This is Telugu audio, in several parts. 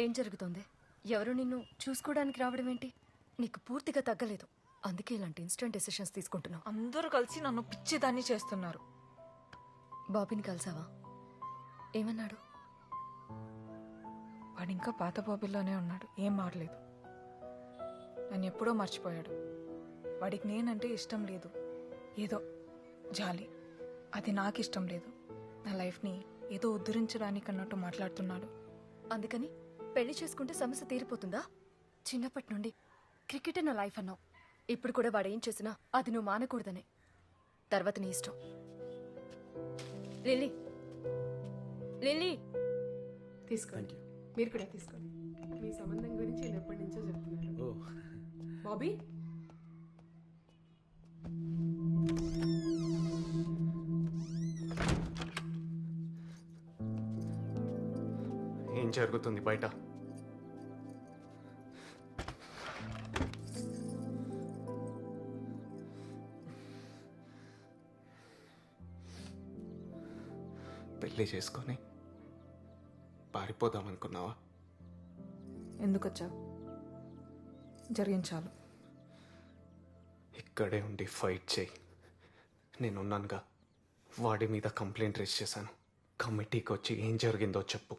ఏం జరుగుతోంది? ఎవరు నిన్ను చూసుకోవడానికి రావడం ఏంటి? నీకు పూర్తిగా తగ్గలేదు, అందుకే ఇలాంటి ఇన్స్టెంట్ డెసిషన్స్ తీసుకుంటున్నావు. అందరూ కలిసి నన్ను పిచ్చిదాన్ని చేస్తున్నారు. బాబీని కలిసావా? ఏమన్నాడు? వాడు ఇంకా పాత బాబీలోనే ఉన్నాడు, ఏం మారలేదు. నన్ను ఎప్పుడో మర్చిపోయాడు. వాడికి నేనంటే ఇష్టం లేదు, ఏదో జాలి. అది నాకు ఇష్టం లేదు. నా లైఫ్ని ఏదో ఉద్ధరించడానికి అన్నట్టు మాట్లాడుతున్నాడు. అందుకని పెళ్లి చేసుకుంటే సమస్య తీరిపోతుందా? చిన్నప్పటి నుండి క్రికెట్ నా లైఫ్ అన్నావు. ఇప్పుడు కూడా వాడు ఏం చేసినా అది నువ్వు మానకూడదనే. తర్వాత నీ ఇష్టం. లిల్లీ, లిల్లీ, తీసుకోండి. మీరు కూడా తీసుకోండి. మీ సంబంధం గురించి నేను ఎప్పటి నుంచో చెప్తున్నాను. బాబీ, ఏం జరుగుతుంది బయట? పెళ్లి చేసుకొని పారిపోదామనుకున్నావా? ఎందుకు వచ్చావు? జరిగించాలు. ఇక్కడే ఉండి ఫైట్ చేయి. నేనున్నానుగా. వాడి మీద కంప్లైంట్ రేజ్ చేశాను. కమిటీకి వచ్చి ఏం జరిగిందో చెప్పు.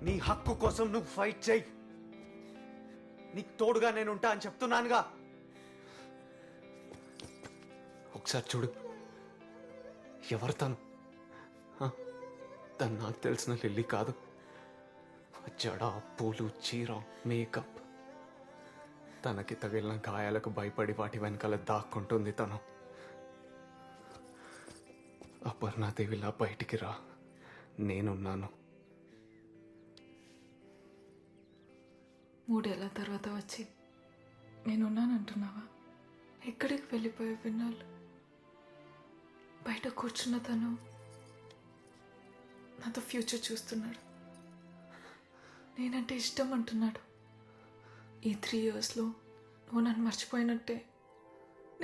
నీ హక్కు కోసం నువ్వు ఫైట్ చేయి. నీకు తోడుగా నేనుంటా అని చెప్తున్నానుగా. ఒకసారి చూడు, ఎవరు తను? తను నాకు తెలిసిన లిల్లీ కాదు. జడ, పూలు, చీర, మేకప్. తనకి తగిలిన గాయాలకు భయపడి వాటి వెనకాల దాక్కుంటుంది తను. అపర్ణాదేవిలా బయటికి రా, నేనున్నాను. 3 ఏళ్ల తర్వాత వచ్చి నేనున్నానంటున్నావా? ఎక్కడికి వెళ్ళిపోయే విన్నాళ్ళు? బయట కూర్చున్న తను నాతో ఫ్యూచర్ చూస్తున్నాడు. నేనంటే ఇష్టం అంటున్నాడు. ఈ 3 ఇయర్స్లో నువ్వు నన్ను మర్చిపోయినట్టే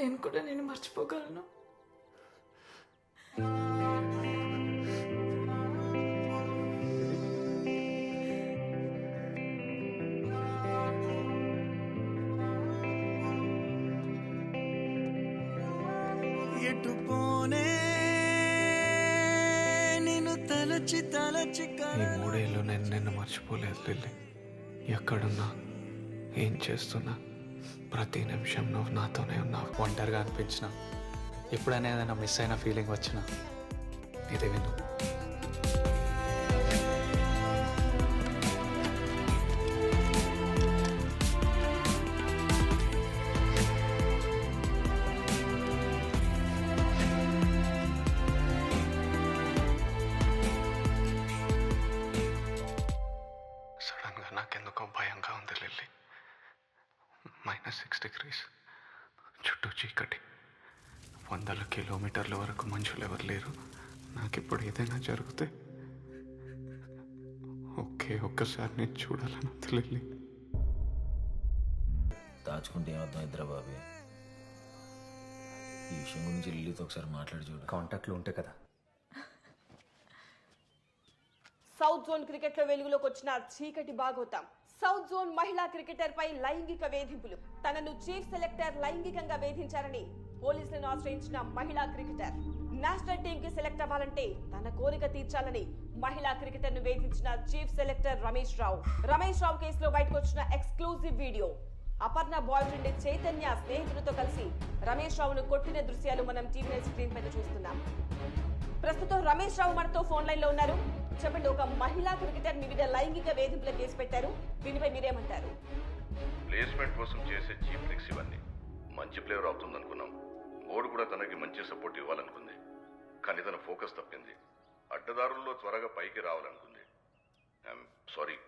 నేను కూడా నేను మర్చిపోగలను. ఎటు పోనే నిన్ను తలచి తలచి ఈ 3 ఏళ్ళు నేను నిన్ను మర్చిపోలేదు లిల్లీ. ఎక్కడున్నా, ఏం చేస్తున్నా, ప్రతి నిమిషం నువ్వు నాతోనే ఉన్నావు. ఒంటరిగా అనిపించిన, ఎప్పుడైనా ఏదైనా మిస్ అయిన ఫీలింగ్ వచ్చినా ఇది విను. సడన్గా నాకెందుకో భయంగా ఉంది లిల్లీ. -6 degrees, చుట్టూ చీకటి, 100 కిలోమీటర్ల వరకు మనుషులు ఎవరు లేరు. నాకిప్పుడు ఏదైనా జరిగితే ఒక్కసారి నేను చూడాలని ఉంది లిల్లీ. దాచుకుంటే ఏమర్థం ఇద్దరా బాబీ? ఈ విషయం గురించి లిల్లీతో ఒకసారి మాట్లాడి చూడు. కాంటాక్ట్లో ఉంటే కదా. సౌత్ జోన్ క్రికెట్ లో వెలుగులోకి వచ్చిన చీకటి బాగోతాం. సౌత్ జోన్ మహిళా క్రికెటర్ పై లైంగిక వేధింపులు. తనను చీఫ్ సెలెక్టర్ లైంగికంగా వేధించారని పోలీసులను ఆశ్రయించిన మహిళా క్రికెటర్. నేషనల్ టీమ్ కి సెలెక్ట్ అవ్వాలంటే తన కోరిక తీర్చాలని మహిళా క్రికెటర్ ను వేధించిన చీఫ్ సెలెక్టర్ రమేష్ రావు కేసులో బయటకు వచ్చిన exclusive video. Aparna boy friend Chaitanya స్నేహితులతో కలిసి రమేష్ రావును కొట్టిన దృశ్యాలు మనం టీవీ స్క్రీన్ పైన చూస్తున్నాం. ప్రస్తుతం రమేష్ రావు మనతో ఫోన్ లైన్ లో ఉన్నారు. చెప్పండి, ఒక మహిళా క్రికెటర్ మీ మీద లైంగిక వేధింపుల కేసు పెట్టారు, దీనిపై మీరేమంటారు? ప్లేస్మెంట్ కోసం చేసే చీప్ ట్రిక్స్ ఇవన్నీ. మంచి ప్లేయర్ అవుతుంది అనుకున్నాం. బోర్డు కూడా తనకి మంచి సపోర్ట్ ఇవ్వాలనుకుంది, కానీ తన ఫోకస్ తప్పింది. అడ్డదారుల్లో త్వరగా పైకి రావాలనుకుంది. I'm sorry,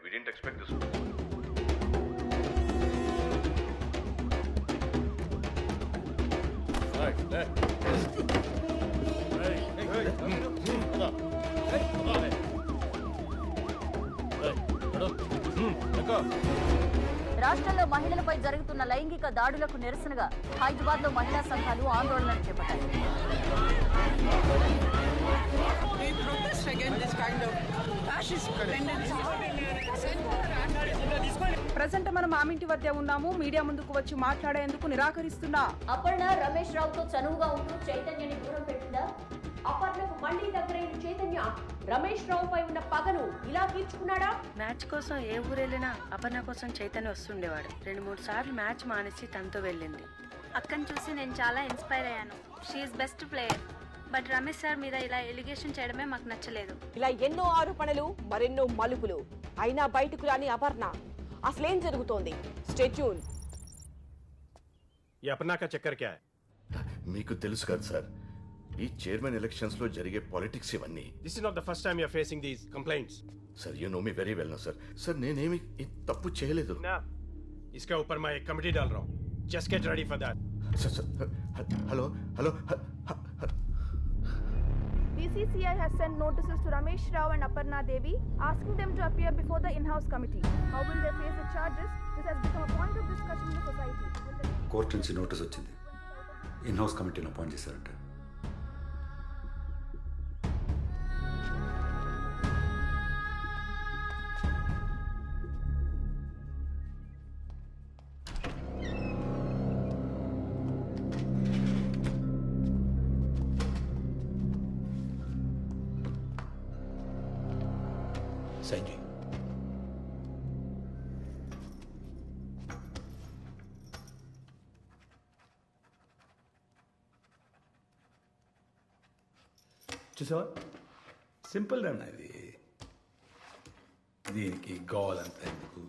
we didn't expect this. రాష్ట్రంలో మహిళలపై జరుగుతున్న లైంగిక దాడులకు నిరసనగా హైదరాబాద్ లో మహిళా సంఘాలు ఆందోళనలు చేపట్టాయి. ప్రజెంట్ మనం ఆమింటి వద్ద ఉన్నాము. మీడియా ముందుకు వచ్చి మాట్లాడేందుకు నిరాకరిస్తున్నా. అపర్ణ రమేష్ రావుతో చనువుగా ఉంటూ చైతన్యని దూరం పెట్టిందా? అపర్ణకు మళ్లీ దగ్గరైన చైతన్య రమేష్ రావుపై ఉన్న పగను ఇలా తీర్చుకున్నాడా? మ్యాచ్ కోసం ఏ ఊరు వెళ్ళినా అపర్ణ కోసం చైతన్య వస్తుండేవాడు. 2-3 సార్లు మ్యాచ్ మానేసి తనతో వెళ్ళింది. అక్కని చూసి నేను చాలా ఇన్స్పైర్ అయ్యాను. She is best player. But Ramesh sir మీద ఇలా ఎలిగేషన్ చేయడమే మాకు నచ్చలేదు. ఇలా ఎన్నో ఆరోపణలు, మరెన్నో మలుపులు. అయినా బయటకు రాని అపర్ణ. అసలేం జరుగుతోంది? Stay tune. ఈ అపర్ణ కా చక్కర్ క్యా హై? మీకు తెలుసు కదా సార్, ఈ చైర్మన్ ఎలక్షన్స్ లో జరిగే పాలిటిక్స్ ఇవన్నీ. This is not the first time you are facing these complaints. Sir you know me very well no sir. Sir నేనేమి తప్పు చేయలేదు. इसके ऊपर मैं एक कमेटी डाल रहा हूँ. Just get ready for that. Sir hello hello. BCCI has sent notices to Ramesh Rao and Aparna Devi asking them to appear before the in-house committee. How will they face the charges? This has become a point of discussion in the society. Court నుంచి నోటీస్ వచ్చింది. ఇన్-హౌస్ కమిటీని అపాయింట్ చేశారంట. సంజయ్, చూసావా, సింపుల్ రన్ అది. దీనికి గోల్ అంత ఎందుకు?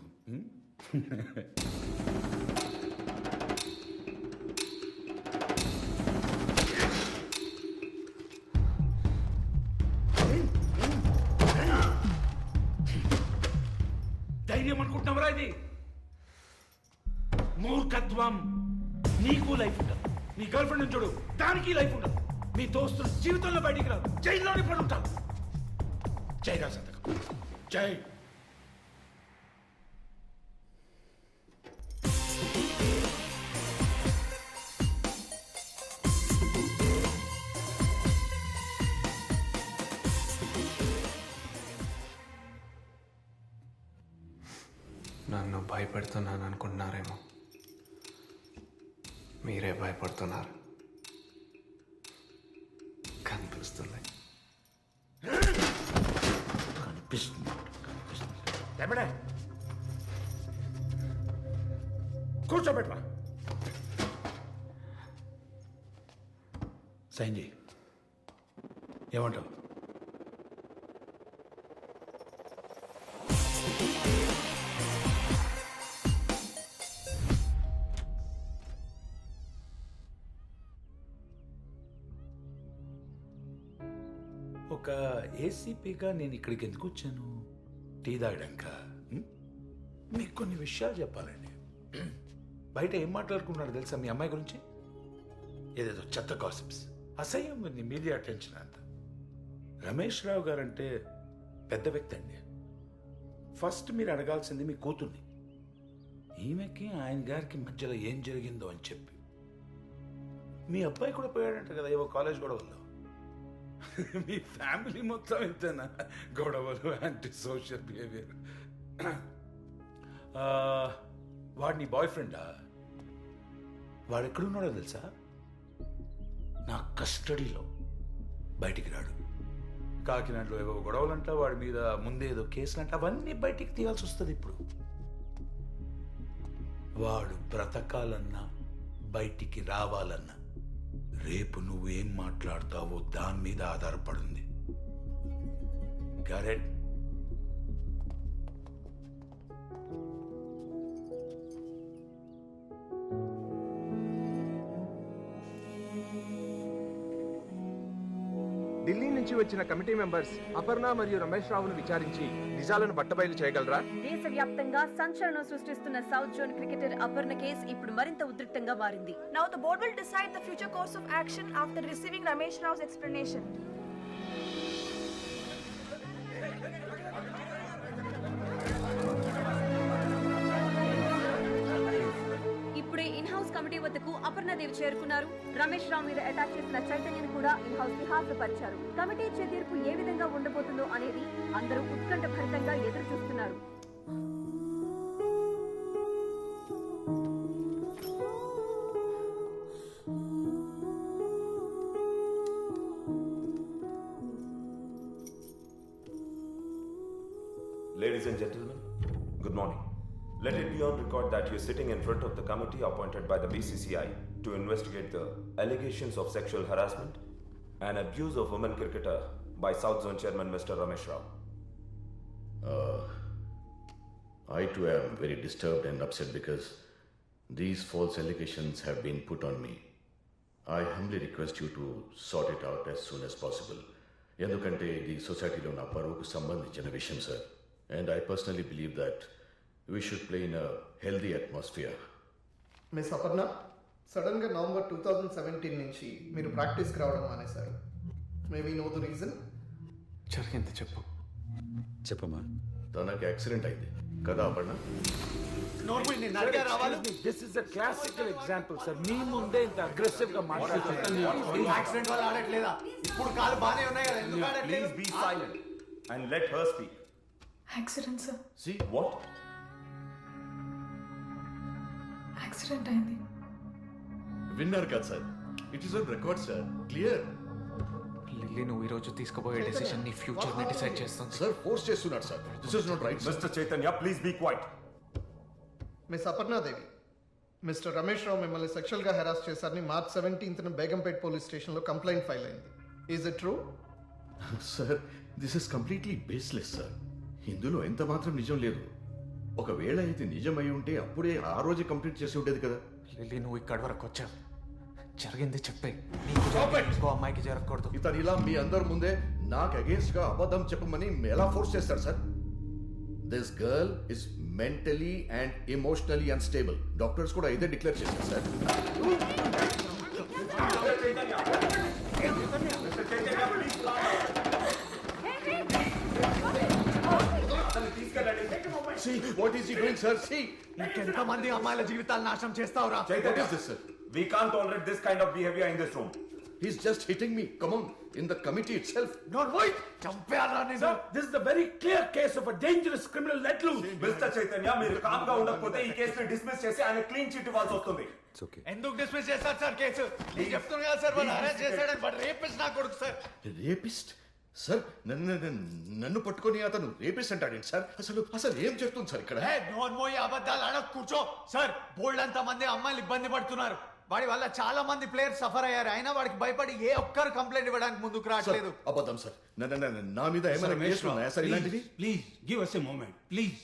ధైర్యం అనుకుంటున్నావరా ఇది? మూర్ఖత్వం. నీకు లైఫ్ ఉండదు, నీ గర్ల్ ఫ్రెండ్ చూడు, దానికి లైఫ్ ఉండదు, మీ దోస్తులు జీవితంలో బయటికి రాదు, జైల్లోనే పడి ఉంటారు. జై రా సంతకం, జై. నన్ను భయపెడుతున్నాను అనుకుంటున్నారేమో, మీరే భయపడుతున్నారు. కనిపిస్తుంది. కూర్చోబెట్టరా. సంజయ్, ఏమంటావు? ఒక ఏసీపీగా నేను ఇక్కడికి ఎందుకు వచ్చాను? టీ తాగడాక. మీకు కొన్ని విషయాలు చెప్పాలండి. బయట ఏం మాట్లాడుకున్నారు తెలుసా మీ అమ్మాయి గురించి? ఏదేదో చెత్త గాసిప్స్, అసహ్యం ఉంది మీడియా అటెన్షన్ అంతా. రమేష్ రావు గారంటే పెద్ద వ్యక్తి అండి. ఫస్ట్ మీరు అడగాల్సింది మీ కూతుర్ని. ఈమెకి ఆయన గారికి మధ్యలో ఏం జరిగిందో అని చెప్పి. మీ అబ్బాయి కూడా పోయాడంట కదా ఏవో కాలేజ్ గొడవల్లో. మీ ఫ్యామిలీ మొత్తం ఇంతేనా? గొడవలు, యాంటీ సోషల్ బిహేవియర్. వాడు నీ బాయ్ ఫ్రెండా? వాడు ఎక్కడున్నాడో తెలుసా? నా కస్టడీలో. బయటికి రాడు. కాకినాడలో ఏవో గొడవలంట, వాడి మీద ముందే ఏదో కేసులంట, అవన్నీ బయటికి తీయాల్సి వస్తుంది ఇప్పుడు. వాడు బ్రతకాలన్నా బయటికి రావాలన్నా రేపు నువ్వేం మాట్లాడతావో దాని మీద ఆధారపడింది. కరెక్ట్? ఢిల్లీ నుంచి వచ్చిన కమిటీ మెంబర్స్ అపర్ణ మరియు రమేష్ రావును విచారించి నిజాలను బట్టబయలు చేయగలరా? దేశవ్యాప్తంగా సంచలనం సృష్టిస్తున్న south zone cricketer Aparna case ఇప్పుడు మరింత ఉద్రిక్తంగా మారింది. Now the board will decide the future course of action after receiving Ramesh Rao's explanation. Aparna Devi చేరుకున్నారు. రమేష్ రావు మీద అటాక్ చేసిన చైతన్యను కూడా ఇన్ హౌస్ కి హాజరుపరిచారు. కమిటీ ఇచ్చే తీర్పు ఏ విధంగా ఉండబోతుందో అనేది అందరూ ఉత్కంఠభరితంగా ఎదురు చూస్తున్నారు. Ladies and gentlemen, good morning. Let it be on record that you're sitting in front of the committee appointed by the BCCI to investigate the allegations of sexual harassment and abuse of women cricketer by South Zone Chairman Mr. Ramesh Rao. I too am very disturbed and upset because these false allegations have been put on me. I humbly request you to sort it out as soon as possible. ఎందుకంటే ఇది సొసైటీలో నా పరువుకు సంబంధించిన విషయం sir. And I personally believe that we should play in a healthy atmosphere. Miss Aparna, సడన్గా నవంబర్ 2017 నుంచి మీరు ప్రాక్టీస్కి రావడం మానేశారు. Maybe know the reason. జరిగింది చెప్పు. చెప్పమ్మా. తనకి యాక్సిడెంట్ అయింది కదా Aparna? This is a classical example sir. మీ ముందే ఇంత అగ్రెసివ్ గా మాట్లాడుతున్నారు. యాక్సిడెంట్ వల్ల ఆడట్లేదా? ఇప్పుడు కాలు బానే ఉన్నాయి కదా, ఎందుకు ఆడట్లేదు? Please be silent and let her speak. Accident sir. See what? Accident అయింది. విన్నారు కదా sir, it is on record sir, clear. Lily, నువ్వు ఈరోజు తీసుకోబోయే డెసిషన్ నీ ఫ్యూచర్ ని డిసైడ్ చేస్తుంది. సార్ ఫోర్స్ చేస్తున్నారు sir. This is not right. Mr. Chaitanya, please be quiet. Miss Aparnadevi, mister Ramesh Rao మిమ్మల్ని సెక్షువల్గా హెరాస్ చేశారని మార్చ్ 17న బేగంపేట్ పోలీస్ స్టేషన్లో కంప్లైంట్ ఫైల్ అయింది. Is it true? Sir, this is completely baseless sir. ఇందులో ఎంత మాత్రం నిజం లేదు. ఒకవేళ ఇది నిజమై ఉంటే అప్పుడే ఆ రోజు కంప్లీట్ చేసి ఉండేది కదా. లిల్లీ, నువ్వు ఇక్కడి వరకు వచ్చావు, జరిగింది చెప్పే. నీకు అమ్మాయికి జరగకూడదు. ఇతను ఇలా మీ అందరి ముందే నాకు అగేన్స్ట్ గా అబద్ధం చెప్పమని ఎలా ఫోర్స్ చేస్తారు sir? This girl is mentally and emotionally unstable. Doctors కూడా ఇదే డిక్లేర్ చేశారు sir. See what is he doing, sir? See. ఇంకెంత మంది అమ్మాయిల జీవితాలు నాశనం చేస్తావురా? What is this, sir? We can't tolerate this kind of behavior in this room. He's just hitting me. Come on, in the committee itself. Not right. చంపేయాలా నేను? Sir, this is the very clear case of a dangerous criminal let loose. Mr. Chaitanya, మీరు కామ్ గా ఉండకపోతే ఈ కేసుని డిస్మిస్ చేసి ఆయన క్లీన్ చిట్ ఇవ్వాల్సి వస్తుంది. ఎందుకు డిస్మిస్ చేస్తారు సార్ కేసు? నేను చెప్తున్నా కదా సార్, వాళ్ళు అరెస్ట్ చేశాడని, బట్ రేపిస్ట్ నా కొడుకు సార్. రేపిస్ట్? సార్, నన్ను పట్టుకొని అతను రేపిస్ట్ అంటాడేంటి సార్? అసలు ఏం చెప్తుంది సార్ ఇక్కడ? నోన్మోయి అబద్ధాలు ఆడకు, కూర్చో సార్. బోల్డ్ అంత మంది అమ్మాయిలు ఇబ్బంది పడుతున్నారు. వాడి వల్ల చాలా మంది ప్లేయర్స్ సఫర్ అయ్యారు. అయినా వాడికి భయపడి ఏ ఒక్కరు కంప్లైంట్ ఇవ్వడానికి ముందుకు రావట్లేదు. అబద్ధం సార్. నా మీద ఏమైనా కేసులు ఉన్నాయా సార్ ఇలాంటివి? Please give us a moment, please.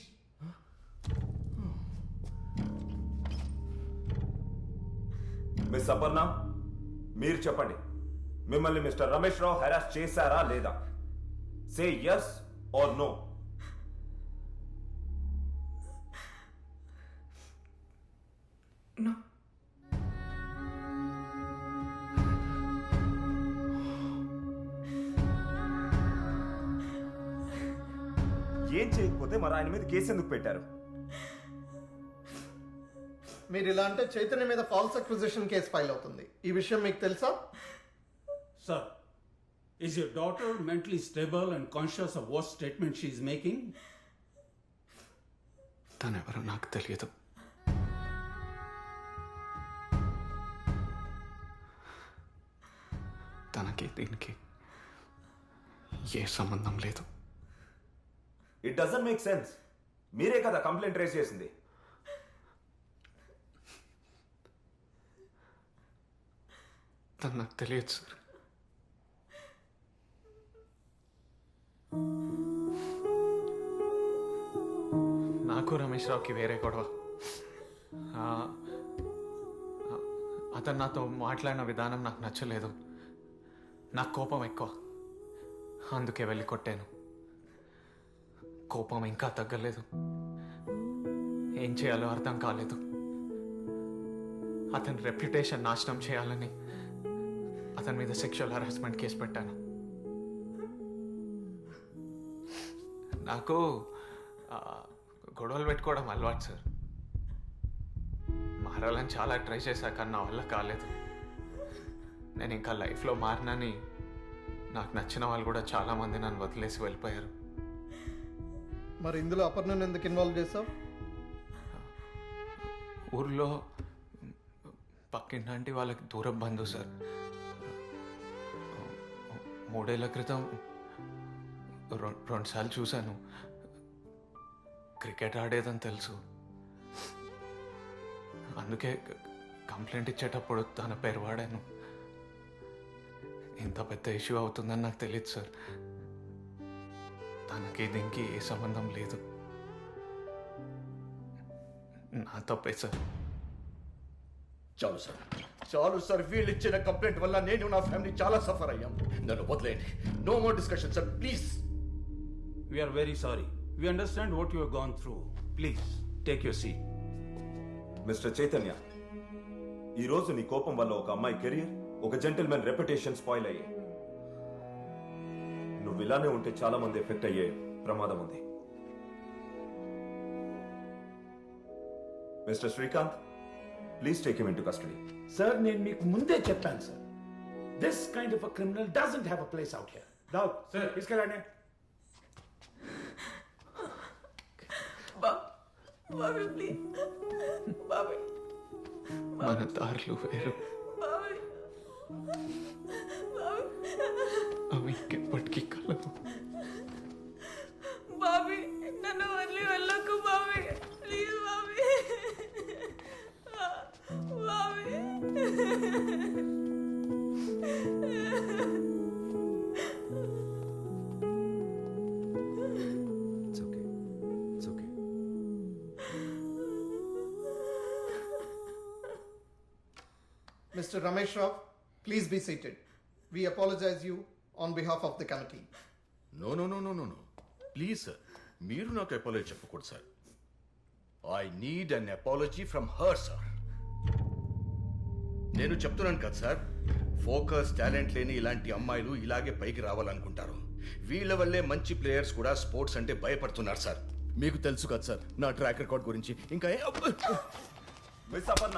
Miss Aparna, మీరు చెప్పండి, మిమ్మల్ని మిస్టర్ రమేష్ రావు హెరాస్ చేశారా లేదా? సే yes or no. No. ఏం చేయకపోతే మరి ఆయన మీద కేసు ఎందుకు పెట్టారు? మీరు ఇలా అంటే చైతన్య మీద ఫాల్స్ అక్విజిషన్ కేసు ఫైల్ అవుతుంది. ఈ విషయం మీకు తెలుసా? Sir, is your daughter mentally stable and conscious of what statement she is making? తనెవరో నాకు తెలియదు. తనకి దీనికి ఏ సంబంధం లేదు. It doesn't make sense. మీరే కదా కంప్లైంట్ రేస్ చేసింది. తను నాకు తెలియదు సార్. నాకు రమేష్ రావుకి వేరే గొడవ. అతను నాతో మాట్లాడిన విధానం నాకు నచ్చలేదు. నాకు కోపం ఎక్కువ, అందుకే వెళ్ళి కొట్టాను. కోపం ఇంకా తగ్గలేదు. ఏం చేయాలో అర్థం కాలేదు. అతని రెప్యుటేషన్ నాశనం చేయాలని అతని మీద సెక్షువల్ హరాస్మెంట్ కేసు పెట్టాను. నాకు గొడవలు పెట్టుకోవడం అలవాటు సార్. మా మారాలని చాలా ట్రై చేశా, కానీ నా వల్ల కాలేదు. నేను ఇంకా లైఫ్లో మారినని నాకు నచ్చిన వాళ్ళు కూడా చాలామంది నన్ను వదిలేసి వెళ్ళిపోయారు. మరి ఇందులో అపర్ణను ఎందుకు ఇన్వాల్వ్ చేసావు? ఊర్లో పక్కింటి వాళ్ళకి దూరం బంధువు సార్. 3 ఏళ్ల క్రితం 2 సార్లు చూశాను. క్రికెట్ ఆడేదని తెలుసు, అందుకే కంప్లైంట్ ఇచ్చేటప్పుడు తన పేరు వాడాను. ఇంత పెద్ద ఇష్యూ అవుతుందని నాకు తెలియదు సార్. తనకి దీనికి ఏ సంబంధం లేదు. నా తప్పే సార్. చాలు సార్, చాలు సార్. వీళ్ళు ఇచ్చిన కంప్లైంట్ వల్ల నేను నా ఫ్యామిలీ చాలా సఫర్ అయ్యాం. నన్ను వదిలేయండి. No more discussion sir, please. We are very sorry. We understand what you have gone through. Please, take your seat. Mister Chaitanya, ఈ రోజు నీ కోపం వల్ల ఒక అమ్మాయి కెరీర్, ఒక జెంటిల్మెన్ రెప్యుటేషన్ స్పాయిల్ అయ్యాయి. నువ్వు ఇలానే ఉంటే చాలా మంది ఎఫెక్ట్ అయ్యే ప్రమాదం ఉంది. Mister Srikanth, please take him into custody. Sir, నేను మీకు ముందే చెప్పాను sir, this kind of a criminal doesn't have a place out here. Rao sir, తీసుకెళ్ళండి. మన దారులు వేరు, అవి ఇంకెప్పటికీ కలవు. బాబీ, నన్ను వదిలి వెళ్ళకు Bobby, please Bobby. Bobby, Mr. Ramesh Rao, please be seated. We apologize you on behalf of the committee. No no no no no no please sir, మీరు నాకు అపాలజీ చెప్పకూడదు సార్. I need an apology from her sir. నేను చెప్తున్నాను కదా సార్, ఫోకస్ టాలెంట్ లేని ఇలాంటి అమ్మాయిలు ఇలాగే పైకి రావాలనుకుంటారు. వీళ్ళ వల్లే మంచి ప్లేయర్స్ కూడా స్పోర్ట్స్ అంటే భయపడుతున్నారు సార్. మీకు తెలుసు కదా సార్ నా ట్రాక్ రికార్డ్ గురించి. ఇంకా మిస్ అపర్ణ,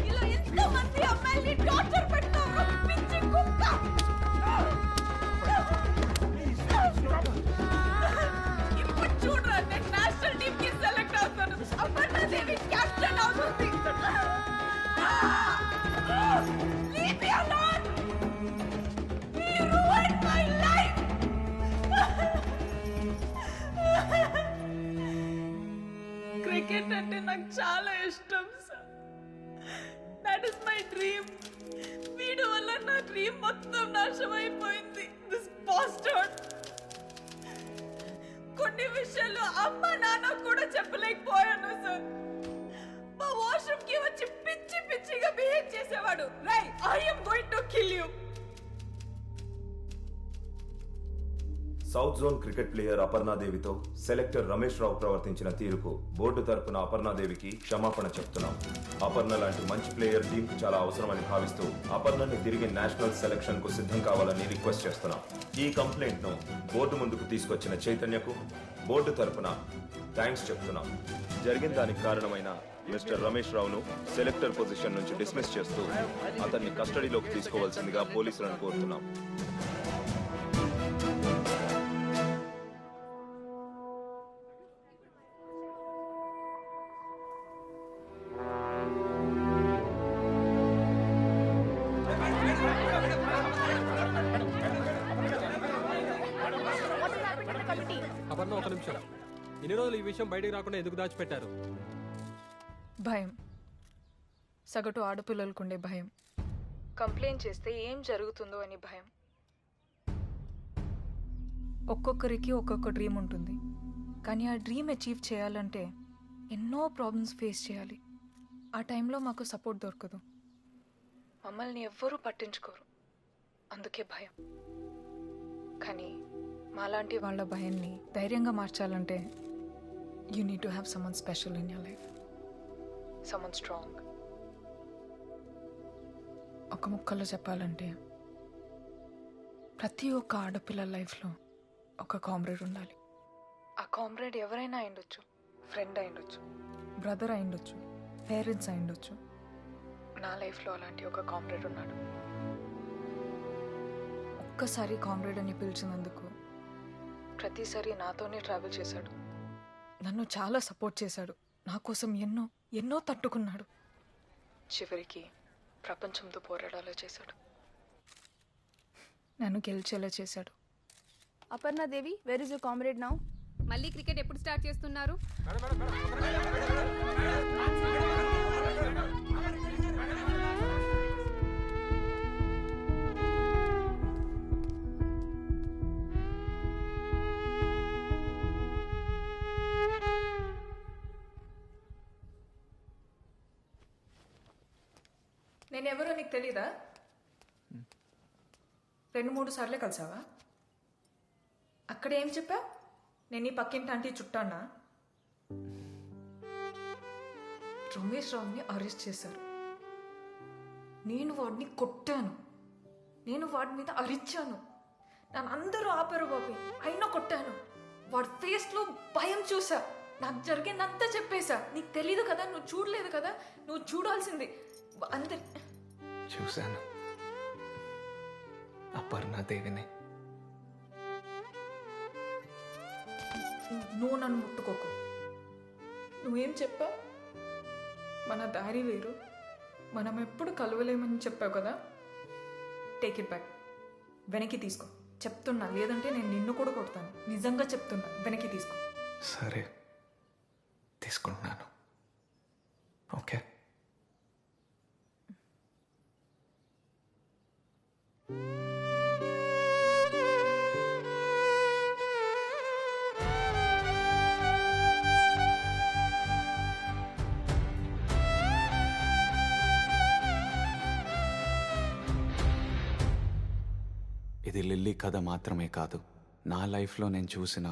ఇలా ఎంతమంది అమ్మాయిల్ని టార్చర్ పెడతారు, పిచ్చి కుక్క. ఇప్పుడు చూడరా, నేను నేషనల్ టీమ్ కి సెలెక్ట్ అవుతాను. అపర్ణాదేవి కెప్టెన్ అవుతుంది. Leave me alone. You ruined my life. Cricket అంటే నాకు చాలా ఇష్టం sir. That is my dream. వీడి వల్ల నా డ్రీమ్ మొత్తం నాశనం అయిపోయింది. This bastard. కొన్ని విషయాలు అమ్మ నాన్న కూడా చెప్పలేకపోయాను సార్. మా వాష్రూమ్ కి వచ్చి పిచ్చి పిచ్చిగా బిహేవ్ చేసేవాడు. రై, I am going to kill you. South zone cricket player అపర్ణాదేవితో సెలెక్టర్ రమేష్ రావు ప్రవర్తించిన తీరుకు బోర్డు తరపున అపర్ణాదేవికి క్షమాపణ చెప్తున్నాం. అపర్ణ లాంటి మంచి ప్లేయర్ టీంకు చాలా అవసరమని భావిస్తూ అపర్ణని తిరిగి నేషనల్ సెలక్షన్ కు సిద్ధం కావాలని రిక్వెస్ట్ చేస్తున్నాం. ఈ కంప్లైంట్ ను బోర్డు ముందుకు తీసుకొచ్చిన చైతన్యకు బోర్డు తరపున థ్యాంక్స్ చెప్తున్నాం. జరిగిన దానికి కారణమైన మిస్టర్ రమేష్ రావును సెలెక్టర్ పొజిషన్ నుంచి డిస్మిస్ చేస్తూ అతన్ని కస్టడీలోకి తీసుకోవాల్సిందిగా పోలీసులను కోరుతున్నాం. అపర్ణ, ఒక నిమిషం. ఇన్ని రోజులు ఈ విషయం బయటకు రాకుండా ఎందుకు దాచిపెట్టారు? భయం. సగటు ఆడపిల్లలకుండే భయం. కంప్లైంట్ చేస్తే ఏం జరుగుతుందో అని భయం. ఒక్కొక్కరికి ఒక్కొక్క డ్రీమ్ ఉంటుంది, కానీ ఆ డ్రీమ్ అచీవ్ చేయాలంటే ఎన్నో ప్రాబ్లమ్స్ ఫేస్ చేయాలి. ఆ టైంలో మాకు సపోర్ట్ దొరకదు. మమ్మల్ని ఎవ్వరూ పట్టించుకోరు, అందుకే భయం. కానీ మాలాంటి వాళ్ళ భయాన్ని ధైర్యంగా మార్చాలంటే you need to have someone special in your life, someone strong. ఒక ముక్కలో చెప్పాలంటే ప్రతి ఒక్క ఆడపిల్ల లైఫ్లో ఒక కామ్రేడ్ ఉండాలి. ఆ కామ్రేడ్ ఎవరైనా అయిండొచ్చు, ఫ్రెండ్ అయిండొచ్చు, బ్రదర్ అయిండొచ్చు, పేరెంట్స్ అయిండొచ్చు. నా లైఫ్లో అలాంటి ఒక కామ్రేడ్ ఉన్నాడు. ఒక్కసారి కామ్రేడ్ అని పిలిచినందుకు ప్రతిసారి నాతోనే ట్రావెల్ చేశాడు. నన్ను చాలా సపోర్ట్ చేశాడు. నా కోసం ఎన్నో ఎన్నో తట్టుకున్నాడు. చివరికి ప్రపంచంతో పోరాడాలో చేశాడు. నన్ను గెలిచేలా చేశాడు. Aparna Devi, where is your comrade now? మళ్ళీ క్రికెట్ ఎప్పుడు స్టార్ట్ చేస్తున్నారు? నేనెవరో నీకు తెలీదా? 2-3 సార్లే కలిసావా? అక్కడ ఏం చెప్పావు? నేను ఈ పక్కింటి ఆంటీ చుట్టానా? రమేష్ రావుని అరెస్ట్ చేశారు. నేను వాడిని కొట్టాను. నేను వాడి మీద అరిచాను. నన్ను అందరూ ఆపారు బాబు, అయినా కొట్టాను. వాడి ఫేస్లో భయం చూసా. నాకు జరిగిందంతా చెప్పేశా. నీకు తెలీదు కదా, నువ్వు చూడలేదు కదా, నువ్వు చూడాల్సింది. అందరి చూశాను అపర్ణాదేవిని. నువ్వు నన్ను ముట్టుకోకు. నువ్వేం చెప్పావు? మన దారి వేరు, మనం ఎప్పుడు కలవలేమని చెప్పావు కదా. టేక్ ఇట్ బ్యాక్, వెనక్కి తీసుకో చెప్తున్నా. లేదంటే నేను నిన్ను కూడా కొడతాను. నిజంగా చెప్తున్నా, వెనక్కి తీసుకో. సరే, తీసుకుంటున్నాను. ఓకే. ఇది లిల్లీ కథ మాత్రమే కాదు, నా లైఫ్లో నేను చూసిన